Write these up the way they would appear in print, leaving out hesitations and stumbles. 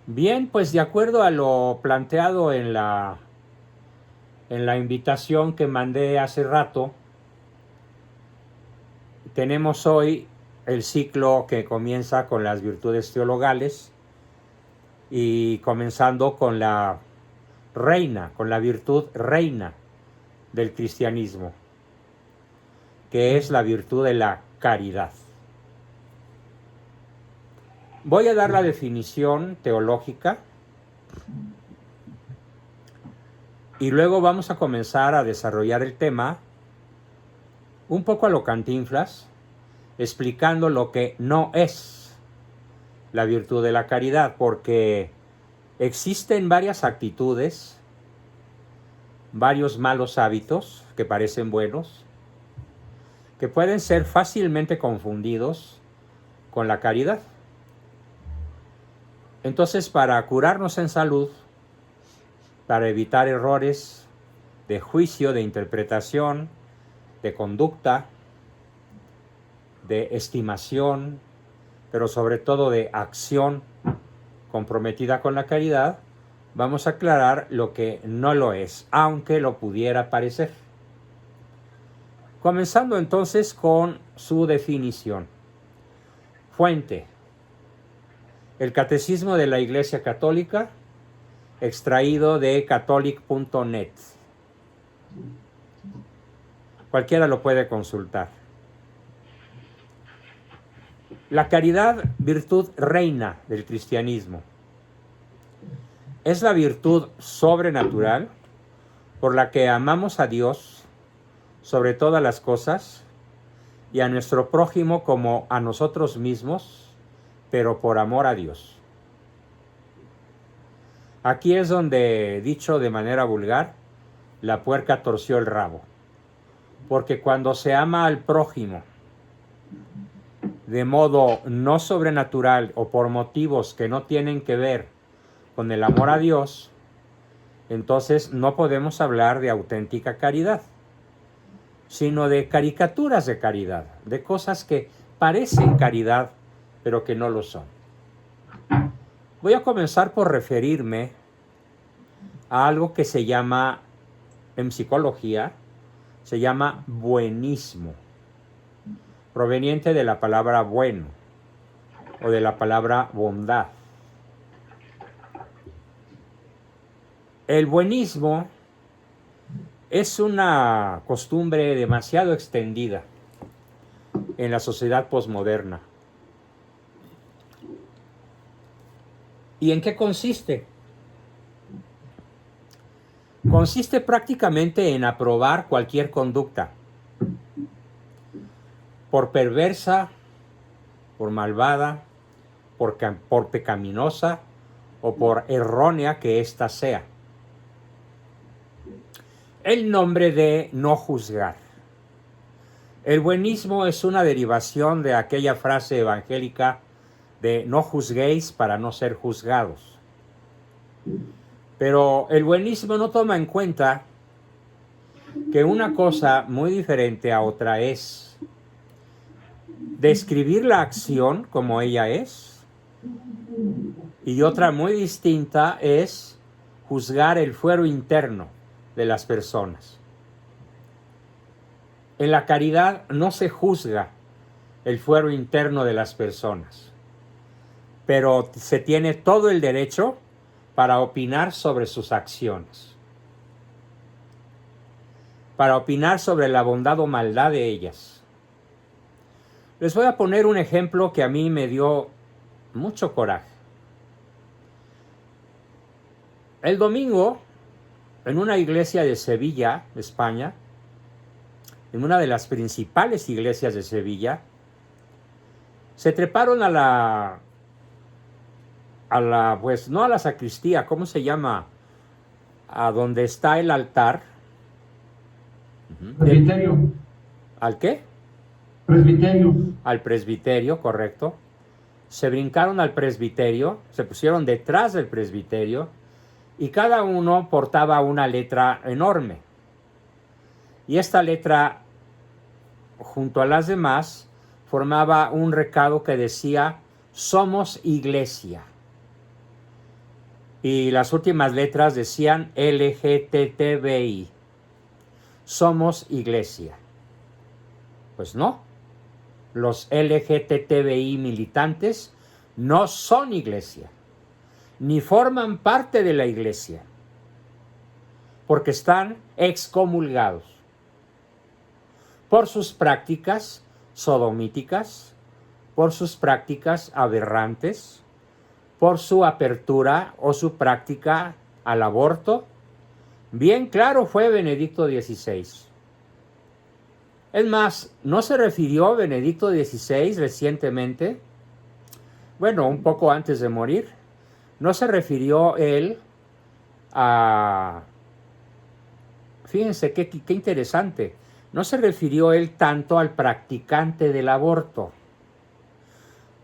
Bien, pues de acuerdo a lo planteado en la invitación que mandé hace rato, tenemos hoy el ciclo que comienza con las virtudes teologales y comenzando con la reina, con la virtud reina del cristianismo, que es la virtud de la caridad. Voy a dar la definición teológica y luego vamos a comenzar a desarrollar el tema un poco a lo Cantinflas, explicando lo que no es la virtud de la caridad, porque existen varias actitudes, varios malos hábitos que parecen buenos, que pueden ser fácilmente confundidos con la caridad. Entonces, para curarnos en salud, para evitar errores de juicio, de interpretación, de conducta, de estimación, pero sobre todo de acción comprometida con la caridad, vamos a aclarar lo que no lo es, aunque lo pudiera parecer. Comenzando entonces con su definición. Fuente: el Catecismo de la Iglesia Católica, extraído de catholic.net. Cualquiera lo puede consultar. La caridad, virtud reina del cristianismo, es la virtud sobrenatural por la que amamos a Dios sobre todas las cosas y a nuestro prójimo como a nosotros mismos, pero por amor a Dios. Aquí es donde, dicho de manera vulgar, la puerca torció el rabo, porque cuando se ama al prójimo de modo no sobrenatural o por motivos que no tienen que ver con el amor a Dios, entonces no podemos hablar de auténtica caridad, sino de caricaturas de caridad, de cosas que parecen caridad, pero que no lo son. Voy a comenzar por referirme a algo que se llama, en psicología, se llama buenismo, proveniente de la palabra bueno o de la palabra bondad. El buenismo es una costumbre demasiado extendida en la sociedad posmoderna. ¿Y en qué consiste? Consiste prácticamente en aprobar cualquier conducta, por perversa, por malvada, por pecaminosa o por errónea que ésta sea. El nombre de no juzgar. El buenismo es una derivación de aquella frase evangélica de no juzguéis para no ser juzgados. Pero el buenismo no toma en cuenta que una cosa muy diferente a otra es describir la acción como ella es, y otra muy distinta es juzgar el fuero interno de las personas. En la caridad no se juzga el fuero interno de las personas, pero se tiene todo el derecho para opinar sobre sus acciones, para opinar sobre la bondad o maldad de ellas. Les voy a poner un ejemplo que a mí me dio mucho coraje. El domingo, en una iglesia de Sevilla, España, en una de las principales iglesias de Sevilla, se treparon pues no a la sacristía, ¿cómo se llama? A donde está el altar. Presbiterio. ¿Al qué? Presbiterio. Al presbiterio, correcto. Se brincaron al presbiterio, se pusieron detrás del presbiterio y cada uno portaba una letra enorme. Y esta letra, junto a las demás, formaba un recado que decía: somos iglesia. y las últimas letras decían LGTBI. Somos iglesia. Pues no. Los LGTBI militantes no son iglesia, ni forman parte de la iglesia, porque están excomulgados por sus prácticas sodomíticas, por sus prácticas aberrantes, por su apertura o su práctica al aborto. Bien claro fue Benedicto XVI. Es más, ¿no se refirió Benedicto XVI recientemente? Bueno, un poco antes de morir. ¿No se refirió él a... Fíjense qué interesante. No se refirió él tanto al practicante del aborto,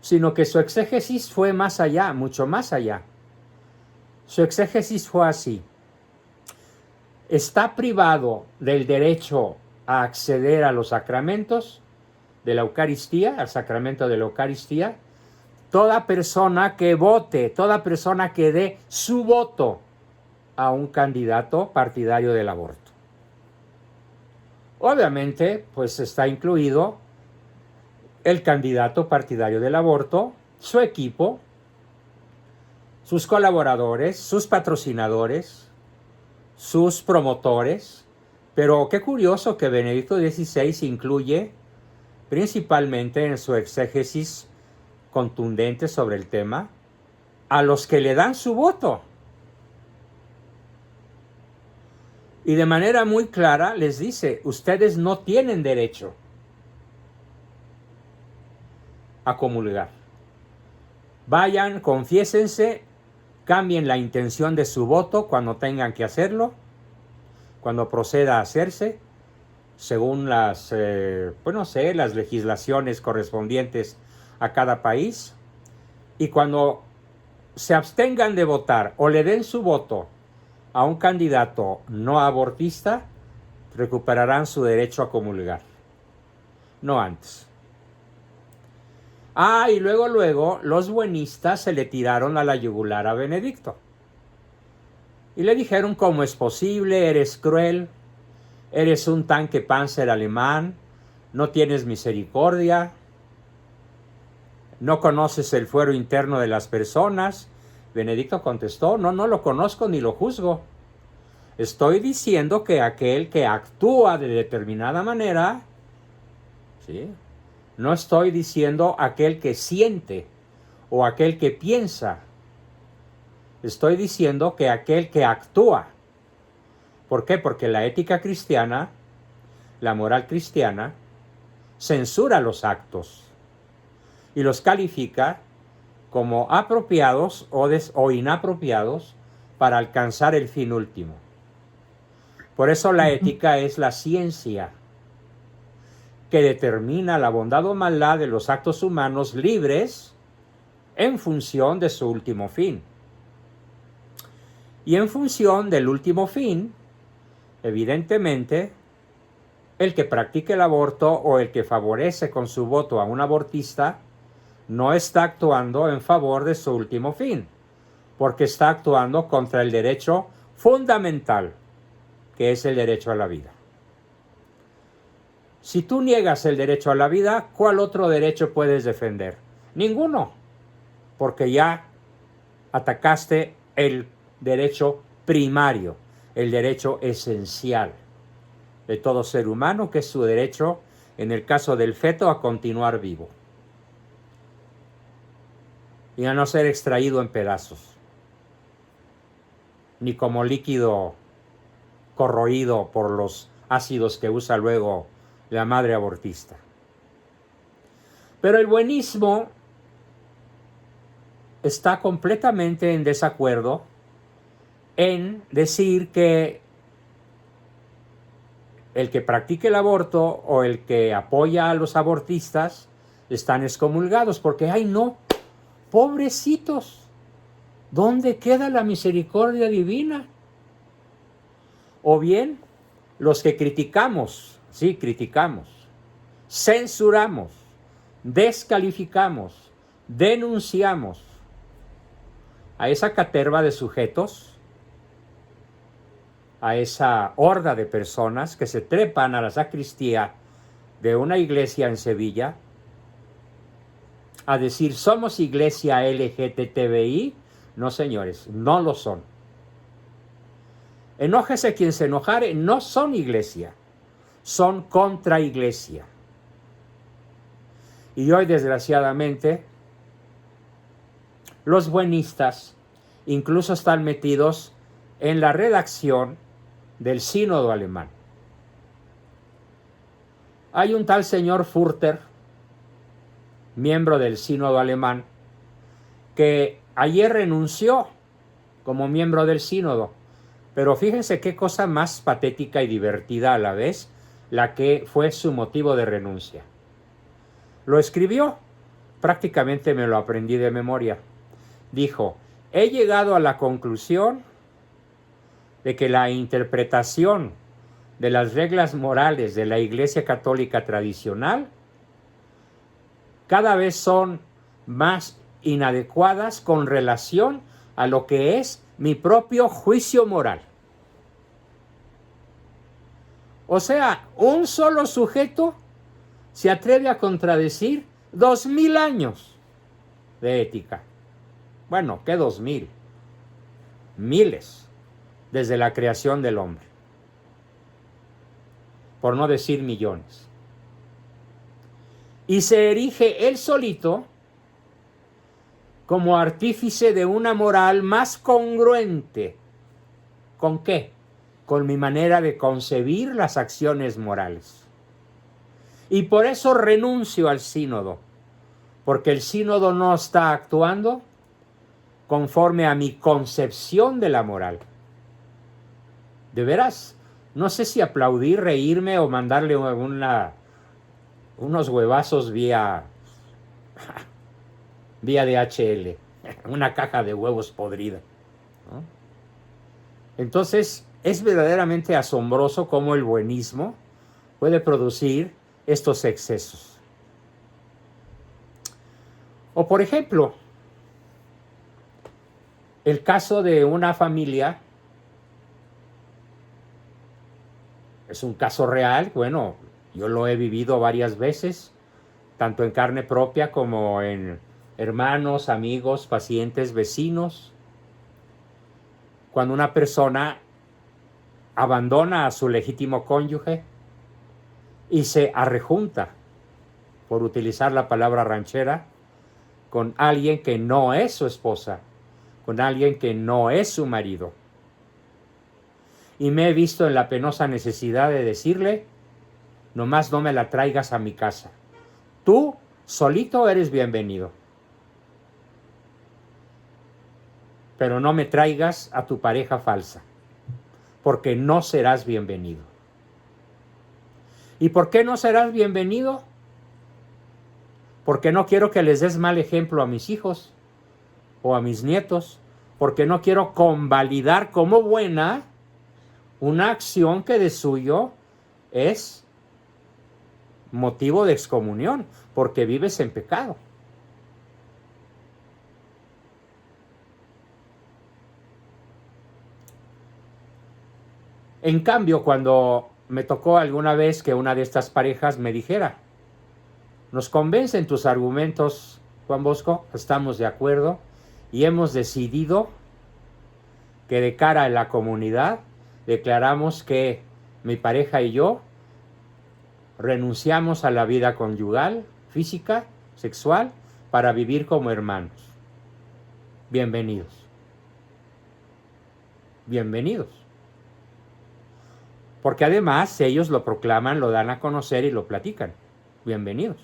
sino que su exégesis fue más allá, mucho más allá. Su exégesis fue así. Está privado del derecho a acceder a los sacramentos de la Eucaristía, al sacramento de la Eucaristía, toda persona que vote, toda persona que dé su voto a un candidato partidario del aborto. Obviamente, pues está incluido el candidato partidario del aborto, su equipo, sus colaboradores, sus patrocinadores, sus promotores. Pero qué curioso que Benedicto XVI incluye principalmente en su exégesis contundente sobre el tema a los que le dan su voto. Y de manera muy clara les dice, ustedes no tienen derecho a comulgar. Vayan, confiésense, cambien la intención de su voto cuando tengan que hacerlo, cuando proceda a hacerse, según las, las legislaciones correspondientes a cada país, y cuando se abstengan de votar o le den su voto a un candidato no abortista, recuperarán su derecho a comulgar, no antes. Y luego los buenistas se le tiraron a la yugular a Benedicto. Y le dijeron, ¿cómo es posible? Eres cruel, eres un tanque Panzer alemán, no tienes misericordia, no conoces el fuero interno de las personas. Benedicto contestó, no lo conozco ni lo juzgo. Estoy diciendo que aquel que actúa de determinada manera, ¿sí? No estoy diciendo aquel que siente o aquel que piensa. Estoy diciendo que aquel que actúa. ¿Por qué? Porque la ética cristiana, la moral cristiana, censura los actos y los califica como apropiados o inapropiados para alcanzar el fin último. Por eso la ética es la ciencia que determina la bondad o maldad de los actos humanos libres en función de su último fin. Y en función del último fin, evidentemente, el que practique el aborto o el que favorece con su voto a un abortista no está actuando en favor de su último fin, porque está actuando contra el derecho fundamental, que es el derecho a la vida. Si tú niegas el derecho a la vida, ¿cuál otro derecho puedes defender? Ninguno, porque ya atacaste el derecho primario, el derecho esencial de todo ser humano, que es su derecho, en el caso del feto, a continuar vivo y a no ser extraído en pedazos, ni como líquido corroído por los ácidos que usa luego la madre abortista. Pero el buenismo está completamente en desacuerdo en decir que el que practique el aborto o el que apoya a los abortistas están excomulgados, porque ¡ay no! ¡Pobrecitos! ¿Dónde queda la misericordia divina? O bien, los que criticamos, censuramos, descalificamos, denunciamos a esa caterva de sujetos, a esa horda de personas que se trepan a la sacristía de una iglesia en Sevilla a decir, somos iglesia LGTBI. No, señores, no lo son. Enójese quien se enojare, no son iglesia, son contra iglesia. Y hoy, desgraciadamente, los buenistas incluso están metidos en la redacción del sínodo alemán. Hay un tal señor Furter, miembro del sínodo alemán, que ayer renunció como miembro del sínodo. Pero fíjense qué cosa más patética y divertida a la vez, la que fue su motivo de renuncia. Lo escribió, prácticamente me lo aprendí de memoria. Dijo, he llegado a la conclusión de que la interpretación de las reglas morales de la Iglesia Católica tradicional cada vez son más inadecuadas con relación a lo que es mi propio juicio moral. O sea, un solo sujeto se atreve a contradecir 2000 años de ética. Bueno, ¿qué 2000? Miles, desde la creación del hombre. Por no decir millones. Y se erige él solito como artífice de una moral más congruente. ¿Con qué? Con mi manera de concebir las acciones morales. Y por eso renuncio al sínodo, porque el sínodo no está actuando conforme a mi concepción de la moral. De veras, no sé si aplaudir, reírme o mandarle unos huevazos vía DHL, una caja de huevos podrida, ¿no? Entonces, es verdaderamente asombroso cómo el buenismo puede producir estos excesos. O por ejemplo, el caso de una familia, es un caso real, bueno, yo lo he vivido varias veces, tanto en carne propia como en hermanos, amigos, pacientes, vecinos. Cuando una persona abandona a su legítimo cónyuge y se arrejunta, por utilizar la palabra ranchera, con alguien que no es su esposa, con alguien que no es su marido. Y me he visto en la penosa necesidad de decirle, nomás no me la traigas a mi casa. Tú solito eres bienvenido. Pero no me traigas a tu pareja falsa, porque no serás bienvenido. ¿Y por qué no serás bienvenido? Porque no quiero que les des mal ejemplo a mis hijos o a mis nietos, porque no quiero convalidar como buena una acción que de suyo es motivo de excomunión, porque vives en pecado. En cambio, cuando me tocó alguna vez que una de estas parejas me dijera, nos convencen tus argumentos, Juan Bosco, estamos de acuerdo y hemos decidido que de cara a la comunidad declaramos que mi pareja y yo renunciamos a la vida conyugal, física, sexual, para vivir como hermanos. Bienvenidos. Bienvenidos. Porque además ellos lo proclaman, lo dan a conocer y lo platican. Bienvenidos.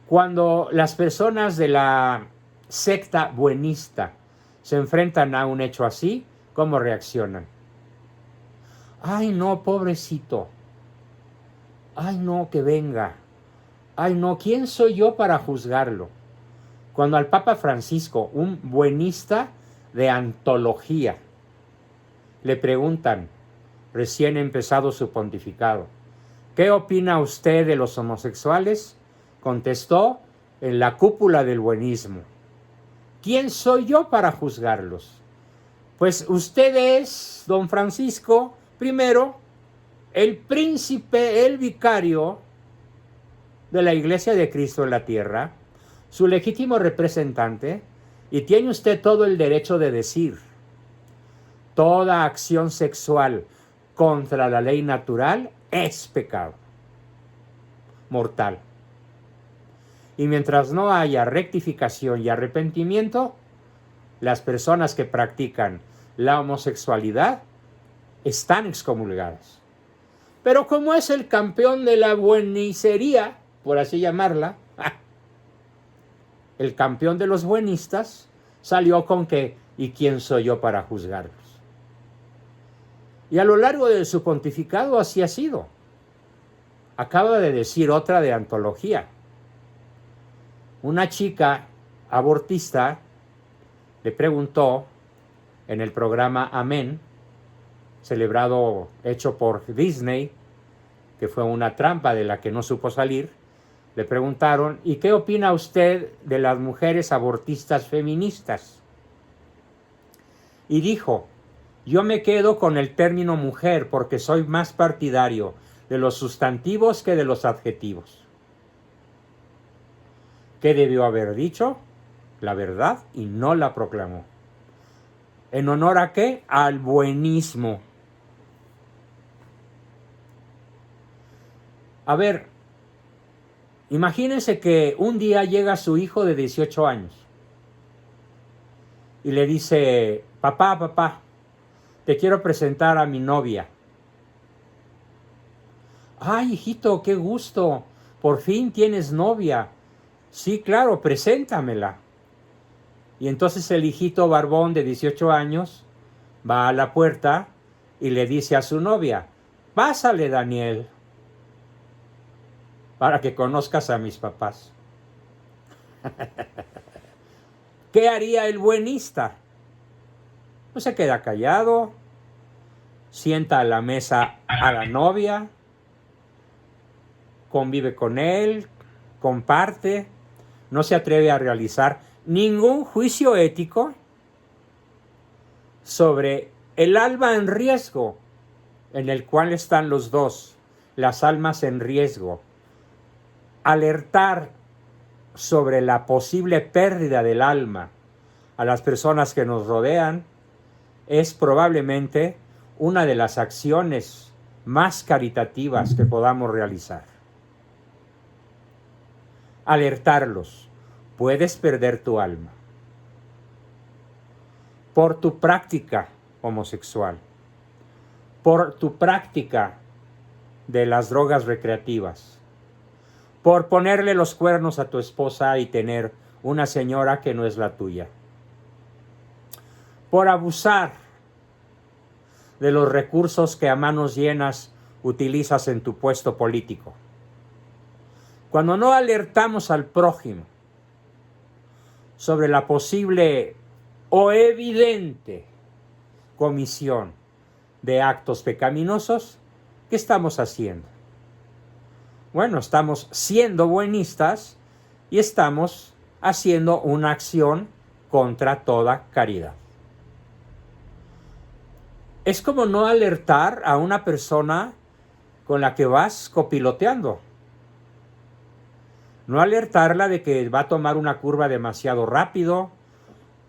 Cuando las personas de la secta buenista se enfrentan a un hecho así, ¿cómo reaccionan? Ay, no, pobrecito. Ay, no, que venga. Ay, no, ¿quién soy yo para juzgarlo? Cuando al Papa Francisco, un buenista de antología, le preguntan, recién empezado su pontificado, ¿qué opina usted de los homosexuales? Contestó, en la cúpula del buenismo. ¿quién soy yo para juzgarlos? Pues usted es, don Francisco, primero, el príncipe, el vicario de la Iglesia de Cristo en la tierra, su legítimo representante, y tiene usted todo el derecho de decir: toda acción sexual contra la ley natural es pecado mortal. Y mientras no haya rectificación y arrepentimiento, las personas que practican la homosexualidad están excomulgadas. Pero como es el campeón de la buenicería, por así llamarla, el campeón de los buenistas, salió con que, ¿y quién soy yo para juzgarlos? Y a lo largo de su pontificado así ha sido. Acaba de decir otra de antología. Una chica abortista le preguntó en el programa Amén, celebrado, hecho por Disney, que fue una trampa de la que no supo salir, le preguntaron: ¿y qué opina usted de las mujeres abortistas feministas? Y dijo: yo me quedo con el término mujer porque soy más partidario de los sustantivos que de los adjetivos. ¿Qué debió haber dicho? La verdad, y no la proclamó. ¿En honor a qué? Al buenismo. A ver, imagínense que un día llega su hijo de 18 años y le dice: papá, te quiero presentar a mi novia. Ay, hijito, qué gusto, por fin tienes novia. Sí, claro, preséntamela. Y entonces el hijito barbón de 18 años va a la puerta y le dice a su novia: pásale, Daniel, para que conozcas a mis papás. ¿Qué haría el buenista? Pues se queda callado, sienta a la mesa a la novia, convive con él, comparte, no se atreve a realizar ningún juicio ético sobre el alma en riesgo en el cual están los dos, las almas en riesgo. Alertar sobre la posible pérdida del alma a las personas que nos rodean es probablemente una de las acciones más caritativas que podamos realizar. Alertarlos: puedes perder tu alma por tu práctica homosexual, por tu práctica de las drogas recreativas, por ponerle los cuernos a tu esposa y tener una señora que no es la tuya, por abusar de los recursos que a manos llenas utilizas en tu puesto político. Cuando no alertamos al prójimo sobre la posible o evidente comisión de actos pecaminosos, ¿qué estamos haciendo? Bueno, estamos siendo buenistas y estamos haciendo una acción contra toda caridad. Es como no alertar a una persona con la que vas copiloteando. No alertarla de que va a tomar una curva demasiado rápido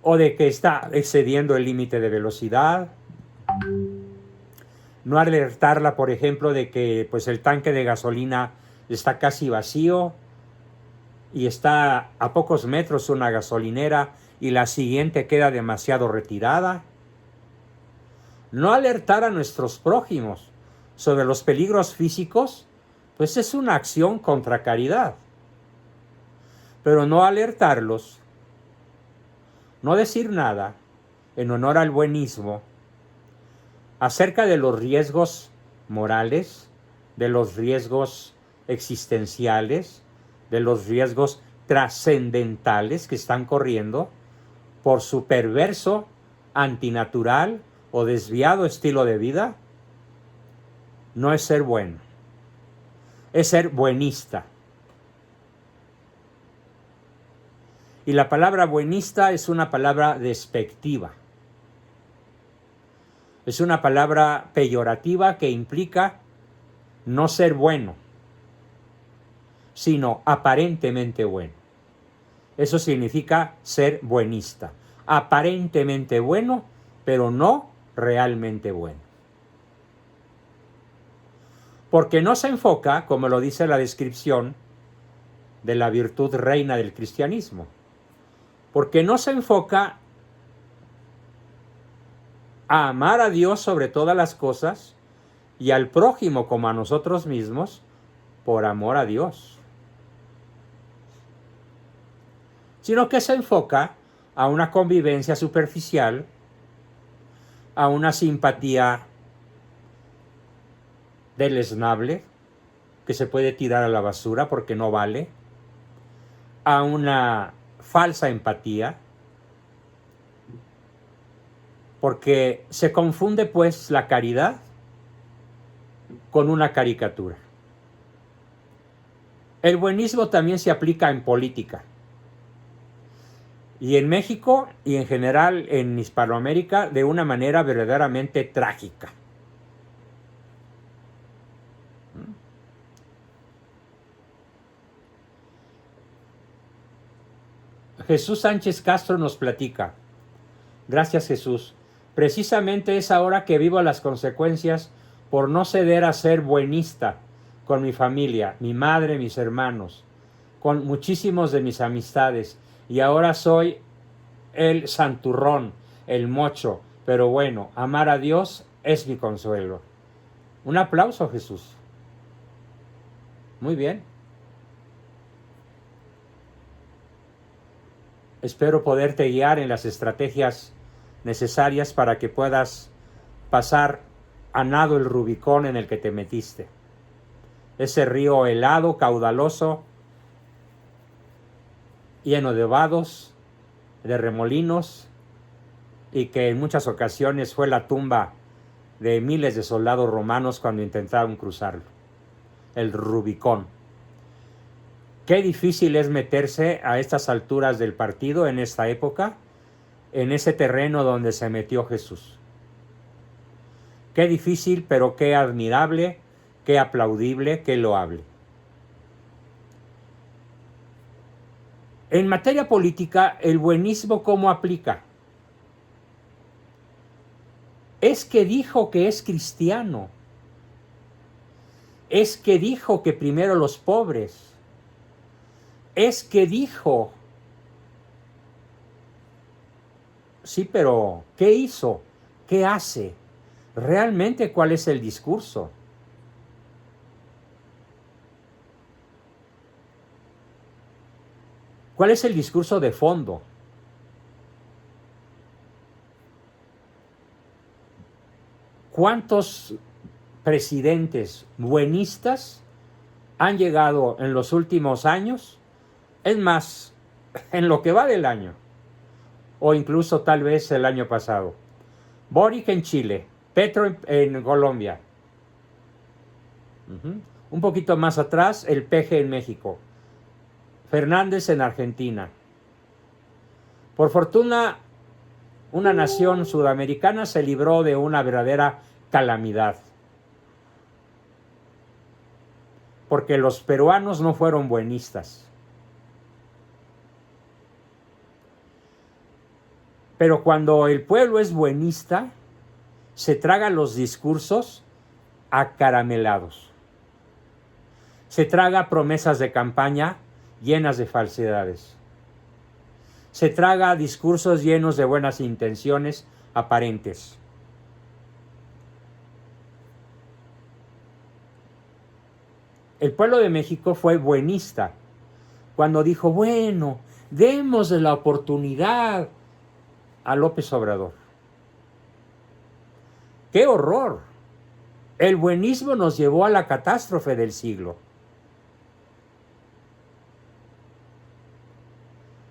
o de que está excediendo el límite de velocidad. No alertarla, por ejemplo, de que pues, el tanque de gasolina está casi vacío y está a pocos metros una gasolinera y la siguiente queda demasiado retirada. No alertar a nuestros prójimos sobre los peligros físicos, pues es una acción contra caridad. Pero no alertarlos, no decir nada en honor al buenismo acerca de los riesgos morales, de los riesgos existenciales, de los riesgos trascendentales que están corriendo por su perverso, antinatural o desviado estilo de vida, no es ser bueno, es ser buenista. Y la palabra buenista es una palabra despectiva. Es una palabra peyorativa que implica no ser bueno, sino aparentemente bueno. Eso significa ser buenista. Aparentemente bueno, pero no realmente bueno. Porque no se enfoca, como lo dice la descripción de la virtud reina del cristianismo, porque no se enfoca a amar a Dios sobre todas las cosas y al prójimo como a nosotros mismos por amor a Dios, sino que se enfoca a una convivencia superficial, a una simpatía deleznable que se puede tirar a la basura porque no vale, a una falsa empatía, porque se confunde pues la caridad con una caricatura. El buenismo también se aplica en política. Y en México y en general en Hispanoamérica de una manera verdaderamente trágica. Jesús Sánchez Castro nos platica. Gracias, Jesús. Precisamente es ahora que vivo las consecuencias por no ceder a ser buenista con mi familia, mi madre, mis hermanos, con muchísimos de mis amistades. Y ahora soy el santurrón, el mocho. Pero bueno, amar a Dios es mi consuelo. Un aplauso, Jesús. Muy bien. Espero poderte guiar en las estrategias necesarias para que puedas pasar a nado el Rubicón en el que te metiste. Ese río helado, caudaloso, lleno de vados, de remolinos, y que en muchas ocasiones fue la tumba de miles de soldados romanos cuando intentaron cruzarlo. El Rubicón. Qué difícil es meterse a estas alturas del partido en esta época, en ese terreno donde se metió Jesús. Qué difícil, pero qué admirable, qué aplaudible, qué loable. En materia política, el buenismo, ¿cómo aplica? Es que dijo que es cristiano. Es que dijo que primero los pobres. Es que dijo. Sí, pero ¿qué hizo? ¿Qué hace? ¿Realmente cuál es el discurso? ¿Cuál es el discurso de fondo? ¿Cuántos presidentes buenistas han llegado en los últimos años? Es más, en lo que va del año, o incluso tal vez el año pasado. Boric en Chile, Petro en Colombia. Un poquito más atrás, el PG en México. Fernández en Argentina. Por fortuna, una nación sudamericana se libró de una verdadera calamidad. Porque los peruanos no fueron buenistas. Pero cuando el pueblo es buenista, se traga los discursos acaramelados. Se traga promesas de campaña llenas de falsedades. Se traga discursos llenos de buenas intenciones aparentes. El pueblo de México fue buenista cuando dijo, bueno, démosle la oportunidad a López Obrador. ¡Qué horror! El buenismo nos llevó a la catástrofe del siglo.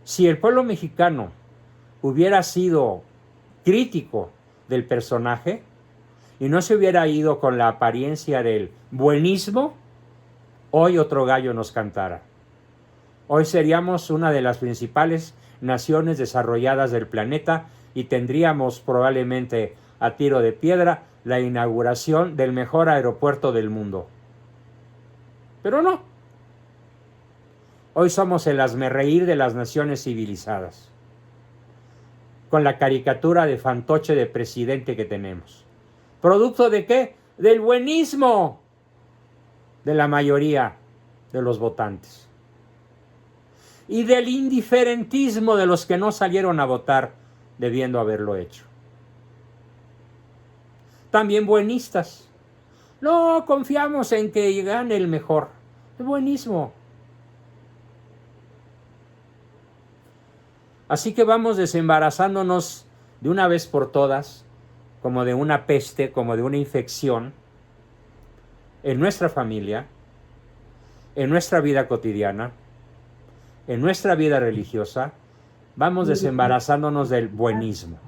Si el pueblo mexicano hubiera sido crítico del personaje y no se hubiera ido con la apariencia del buenismo, hoy otro gallo nos cantara. hoy seríamos una de las principales naciones desarrolladas del planeta y tendríamos probablemente a tiro de piedra la inauguración del mejor aeropuerto del mundo. Pero no. Hoy somos el hazmerreír de las naciones civilizadas, con la caricatura de fantoche de presidente que tenemos. ¿Producto de qué? Del buenismo de la mayoría de los votantes y del indiferentismo de los que no salieron a votar debiendo haberlo hecho. También buenistas. No confiamos en que gane el mejor. El buenismo. Así que vamos desembarazándonos de una vez por todas, como de una peste, como de una infección, en nuestra familia, en nuestra vida cotidiana, en nuestra vida religiosa. Vamos desembarazándonos del buenismo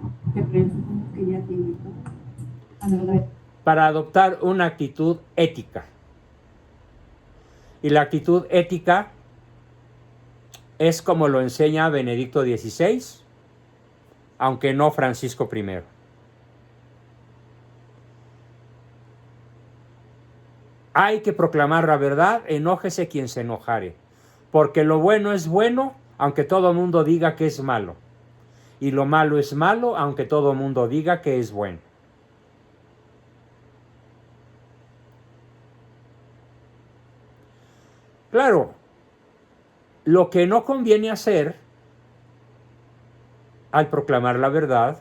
para adoptar una actitud ética. Y la actitud ética es como lo enseña Benedicto XVI, aunque no Francisco I. Hay que proclamar la verdad, enójese quien se enojare, porque lo bueno es bueno, aunque todo el mundo diga que es malo, y lo malo es malo, aunque todo el mundo diga que es bueno. Claro, lo que no conviene hacer al proclamar la verdad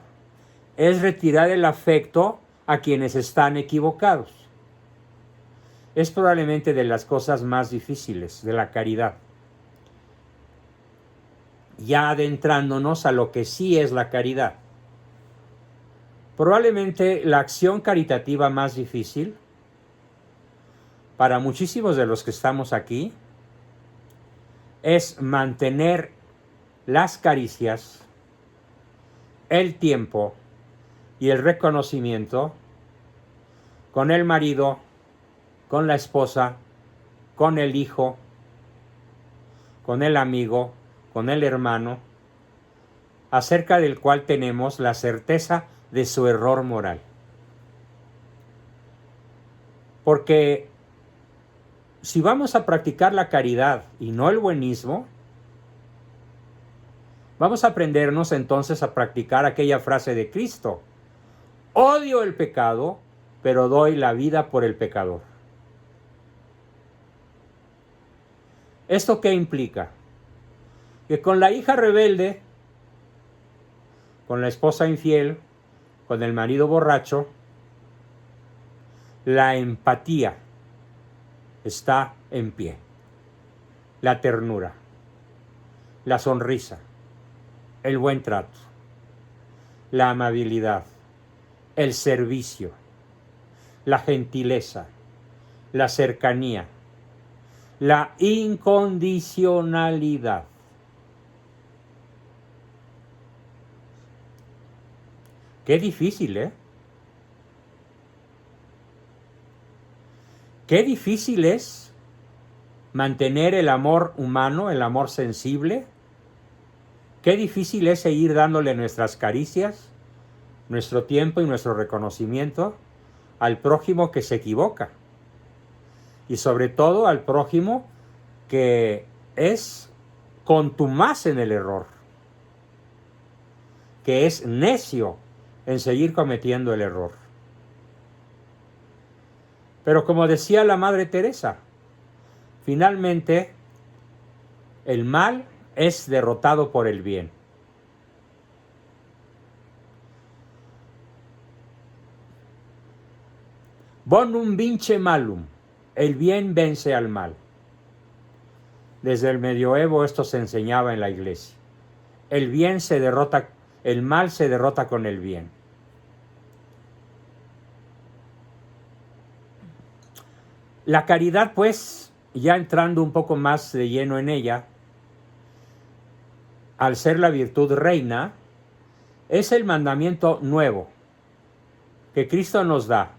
es retirar el afecto a quienes están equivocados. Es probablemente de las cosas más difíciles de la caridad. Ya adentrándonos a lo que sí es la caridad. Probablemente la acción caritativa más difícil para muchísimos de los que estamos aquí es mantener las caricias, el tiempo y el reconocimiento con el marido, con la esposa, con el hijo, con el amigo, con el hermano, acerca del cual tenemos la certeza de su error moral. Porque si vamos a practicar la caridad y no el buenismo, vamos a aprendernos entonces a practicar aquella frase de Cristo: odio el pecado, pero doy la vida por el pecador. ¿Esto qué implica? Que con la hija rebelde, con la esposa infiel, con el marido borracho, la empatía está en pie. La ternura, la sonrisa, el buen trato, la amabilidad, el servicio, la gentileza, la cercanía, la incondicionalidad. Qué difícil, ¿eh? Qué difícil es mantener el amor humano, el amor sensible. Qué difícil es seguir dándole nuestras caricias, nuestro tiempo y nuestro reconocimiento al prójimo que se equivoca. Y sobre todo al prójimo que es contumaz en el error, que es necio en seguir cometiendo el error. Pero como decía la Madre Teresa, finalmente el mal es derrotado por el bien. Bonum vince malum, el bien vence al mal. Desde el medioevo esto se enseñaba en la iglesia. El bien se derrota, el mal se derrota con el bien. La caridad, pues, ya entrando un poco más de lleno en ella, al ser la virtud reina, es el mandamiento nuevo que Cristo nos da.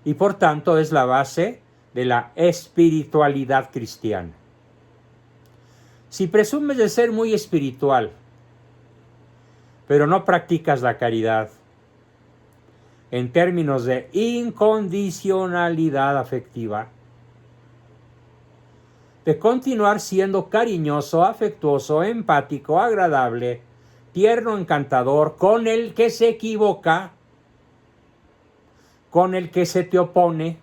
Y por tanto es la base de la espiritualidad cristiana. Si presumes de ser muy espiritual, pero no practicas la caridad en términos de incondicionalidad afectiva, de continuar siendo cariñoso, afectuoso, empático, agradable, tierno, encantador, con el que se equivoca, con el que se te opone,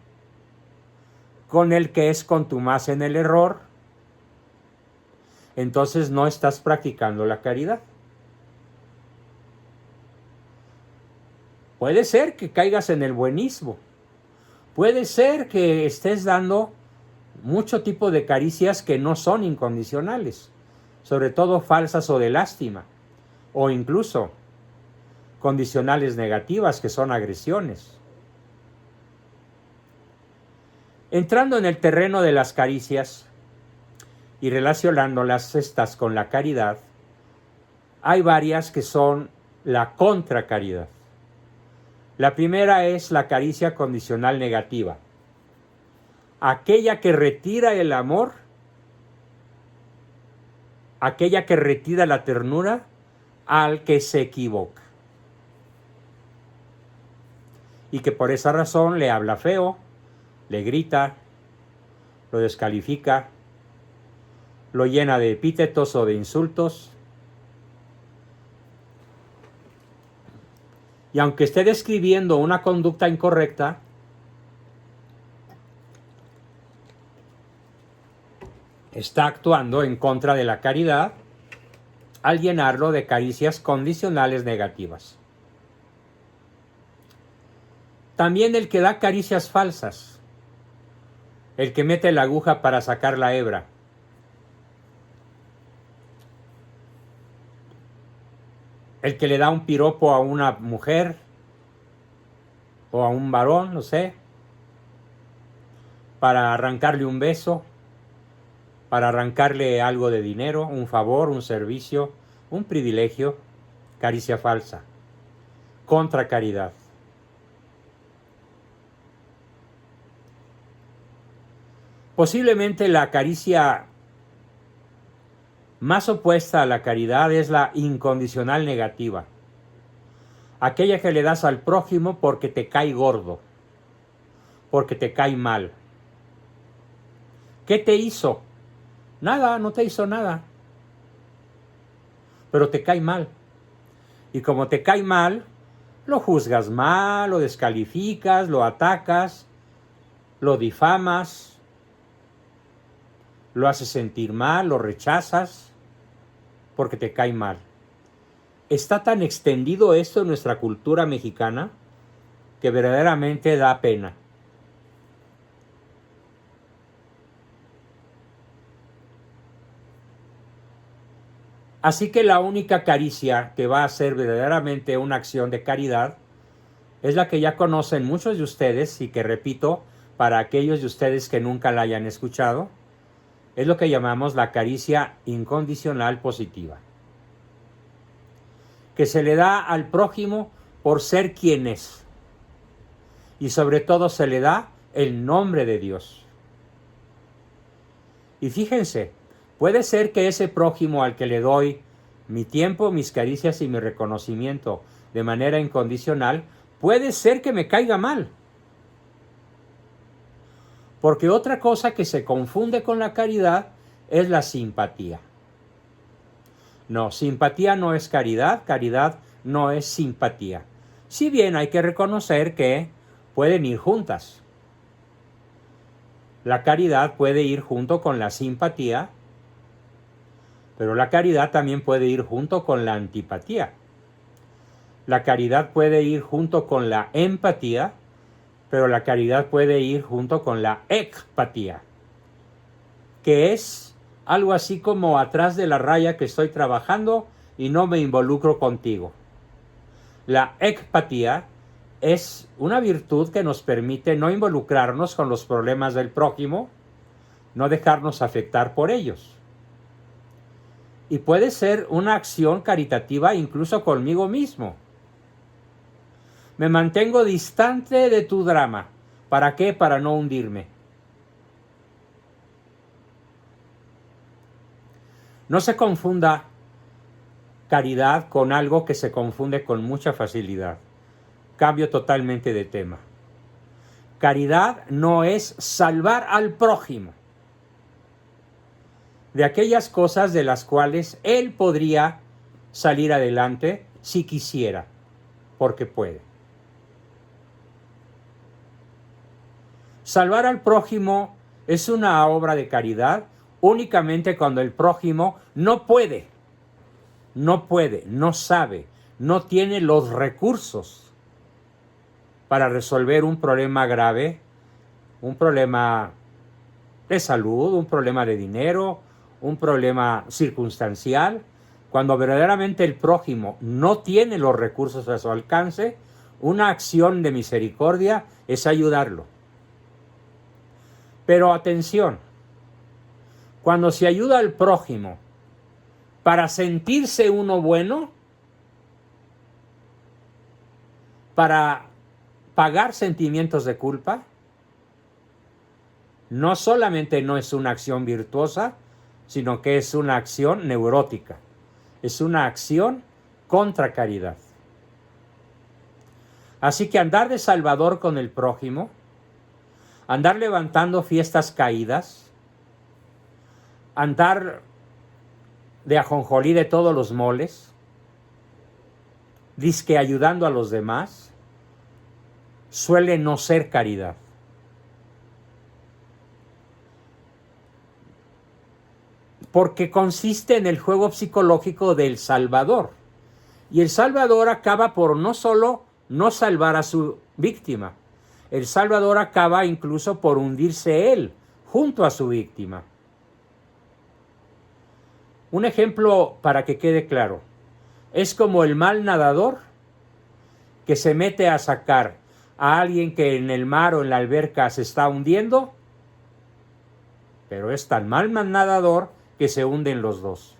con el que es contumaz en el error, entonces no estás practicando la caridad. Puede ser que caigas en el buenismo, puede ser que estés dando mucho tipo de caricias que no son incondicionales, sobre todo falsas o de lástima, o incluso condicionales negativas que son agresiones. Entrando en el terreno de las caricias y relacionándolas estas con la caridad, hay varias que son la contracaridad. La primera es la caricia condicional negativa, aquella que retira el amor, aquella que retira la ternura al que se equivoca. Y que por esa razón le habla feo, le grita, lo descalifica, lo llena de epítetos o de insultos. Y aunque esté describiendo una conducta incorrecta, está actuando en contra de la caridad al llenarlo de caricias condicionales negativas. También el que da caricias falsas, el que mete la aguja para sacar la hebra, el que le da un piropo a una mujer o a un varón, no sé, para arrancarle un beso, para arrancarle algo de dinero, un favor, un servicio, un privilegio, caricia falsa, contra caridad. Posiblemente la caricia más opuesta a la caridad es la incondicional negativa, aquella que le das al prójimo porque te cae gordo, porque te cae mal. ¿Qué te hizo? Nada, no te hizo nada, pero te cae mal. Y como te cae mal, lo juzgas mal, lo descalificas, lo atacas, lo difamas, lo haces sentir mal, lo rechazas, porque te cae mal. Está tan extendido esto en nuestra cultura mexicana que verdaderamente da pena. Así que la única caricia que va a ser verdaderamente una acción de caridad es la que ya conocen muchos de ustedes y que repito para aquellos de ustedes que nunca la hayan escuchado, es lo que llamamos la caricia incondicional positiva, que se le da al prójimo por ser quien es y sobre todo se le da el nombre de Dios. Y fíjense, puede ser que ese prójimo al que le doy mi tiempo, mis caricias y mi reconocimiento de manera incondicional, puede ser que me caiga mal. Porque otra cosa que se confunde con la caridad es la simpatía. No, simpatía no es caridad, caridad no es simpatía. Si bien hay que reconocer que pueden ir juntas. La caridad puede ir junto con la simpatía, pero la caridad también puede ir junto con la antipatía. La caridad puede ir junto con la empatía, pero la caridad puede ir junto con la ecpatía, que es algo así como atrás de la raya que estoy trabajando y no me involucro contigo. La ecpatía es una virtud que nos permite no involucrarnos con los problemas del prójimo, no dejarnos afectar por ellos. Y puede ser una acción caritativa incluso conmigo mismo. Me mantengo distante de tu drama. ¿Para qué? Para no hundirme. No se confunda caridad con algo que se confunde con mucha facilidad. Cambio totalmente de tema. Caridad no es salvar al prójimo de aquellas cosas de las cuales él podría salir adelante si quisiera, porque puede. Salvar al prójimo es una obra de caridad únicamente cuando el prójimo no puede, no sabe, no tiene los recursos para resolver un problema grave, un problema de salud, un problema de dinero, un problema circunstancial. Cuando verdaderamente el prójimo no tiene los recursos a su alcance, una acción de misericordia es ayudarlo. Pero atención, cuando se ayuda al prójimo para sentirse uno bueno, para pagar sentimientos de culpa, no solamente no es una acción virtuosa, sino que es una acción neurótica. Es una acción contra caridad. Así que andar de salvador con el prójimo, andar levantando fiestas caídas, andar de ajonjolí de todos los moles, dizque ayudando a los demás, suele no ser caridad. Porque consiste en el juego psicológico del salvador. Y el salvador acaba por no solo no salvar a su víctima, el salvador acaba incluso por hundirse él junto a su víctima. Un ejemplo para que quede claro, es como el mal nadador que se mete a sacar a alguien que en el mar o en la alberca se está hundiendo, pero es tan mal nadador que se hunden los dos.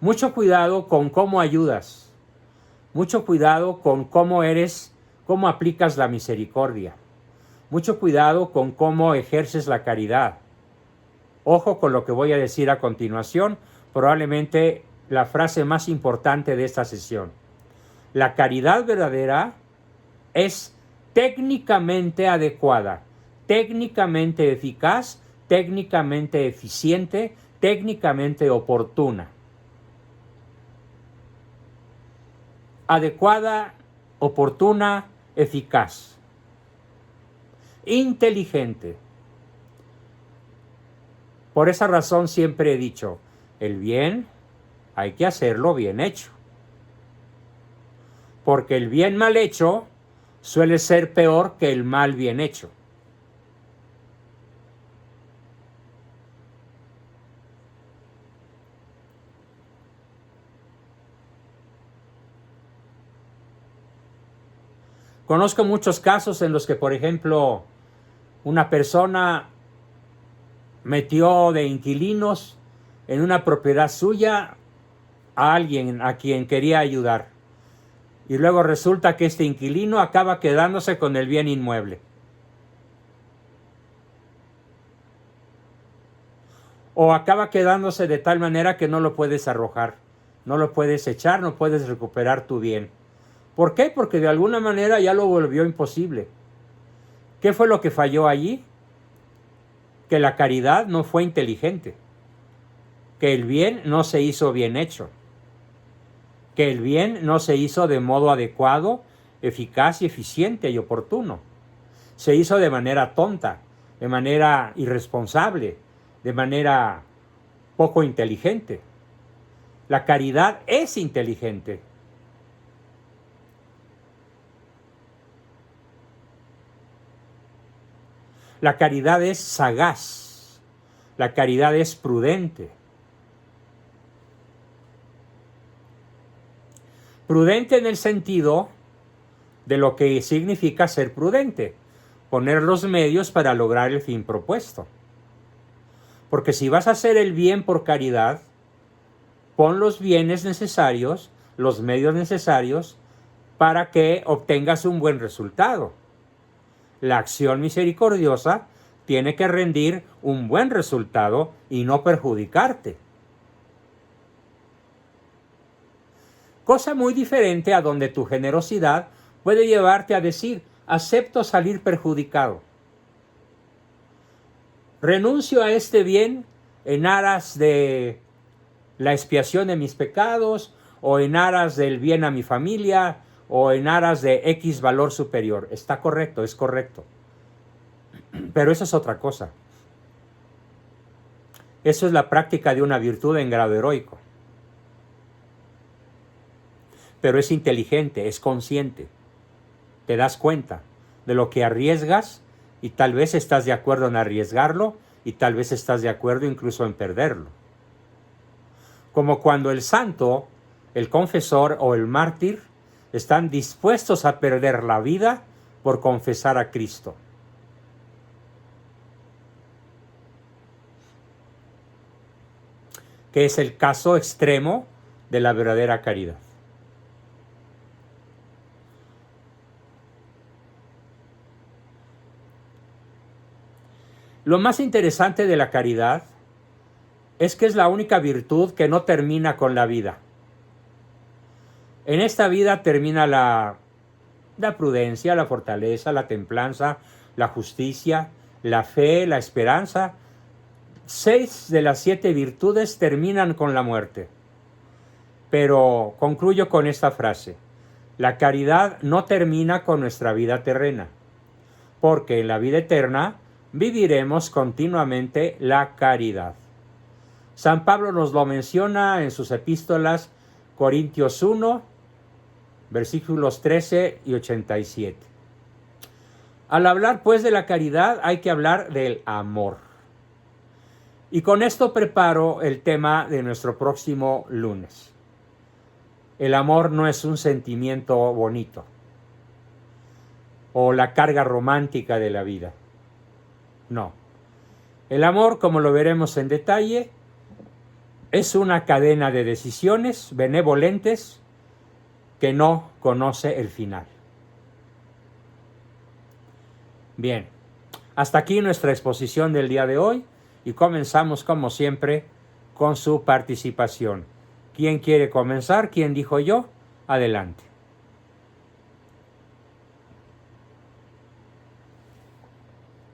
Mucho cuidado con cómo ayudas. Mucho cuidado con cómo eres, cómo aplicas la misericordia. Mucho cuidado con cómo ejerces la caridad. Ojo con lo que voy a decir a continuación, probablemente la frase más importante de esta sesión. La caridad verdadera es técnicamente adecuada, técnicamente eficaz, técnicamente eficiente, técnicamente oportuna. Adecuada, oportuna, eficaz. Inteligente. Por esa razón siempre he dicho, el bien hay que hacerlo bien hecho. Porque el bien mal hecho suele ser peor que el mal bien hecho. Conozco muchos casos en los que, por ejemplo, una persona metió de inquilinos en una propiedad suya a alguien a quien quería ayudar. Y luego resulta que este inquilino acaba quedándose con el bien inmueble. O acaba quedándose de tal manera que no lo puedes arrojar, no lo puedes echar, no puedes recuperar tu bien. ¿Por qué? Porque de alguna manera ya lo volvió imposible. ¿Qué fue lo que falló allí? Que la caridad no fue inteligente, que el bien no se hizo bien hecho, que el bien no se hizo de modo adecuado, eficaz y eficiente y oportuno. Se hizo de manera tonta, de manera irresponsable, de manera poco inteligente. La caridad es inteligente. La caridad es sagaz, la caridad es prudente. Prudente en el sentido de lo que significa ser prudente, poner los medios para lograr el fin propuesto. Porque si vas a hacer el bien por caridad, pon los bienes necesarios, los medios necesarios para que obtengas un buen resultado. La acción misericordiosa tiene que rendir un buen resultado y no perjudicarte. Cosa muy diferente a donde tu generosidad puede llevarte a decir, acepto salir perjudicado. Renuncio a este bien en aras de la expiación de mis pecados, o en aras del bien a mi familia, o en aras de X valor superior. Está correcto, es correcto. Pero eso es otra cosa. Eso es la práctica de una virtud en grado heroico. Pero es inteligente, es consciente. Te das cuenta de lo que arriesgas y tal vez estás de acuerdo en arriesgarlo y tal vez estás de acuerdo incluso en perderlo. Como cuando el santo, el confesor o el mártir están dispuestos a perder la vida por confesar a Cristo. Que es el caso extremo de la verdadera caridad. Lo más interesante de la caridad es que es la única virtud que no termina con la vida. En esta vida termina la prudencia, la fortaleza, la templanza, la justicia, la fe, la esperanza. 6 de las 7 virtudes terminan con la muerte. Pero concluyo con esta frase. La caridad no termina con nuestra vida terrena, porque en la vida eterna viviremos continuamente la caridad. San Pablo nos lo menciona en sus epístolas, Corintios 1, versículos 13 y 87. Al hablar pues de la caridad hay que hablar del amor. Y con esto preparo el tema de nuestro próximo lunes. El amor no es un sentimiento bonito o la carga romántica de la vida. No. El amor, como lo veremos en detalle, es una cadena de decisiones benevolentes que no conoce el final. Bien, hasta aquí nuestra exposición del día de hoy y comenzamos como siempre con su participación. ¿Quién quiere comenzar? ¿Quién dijo yo? Adelante.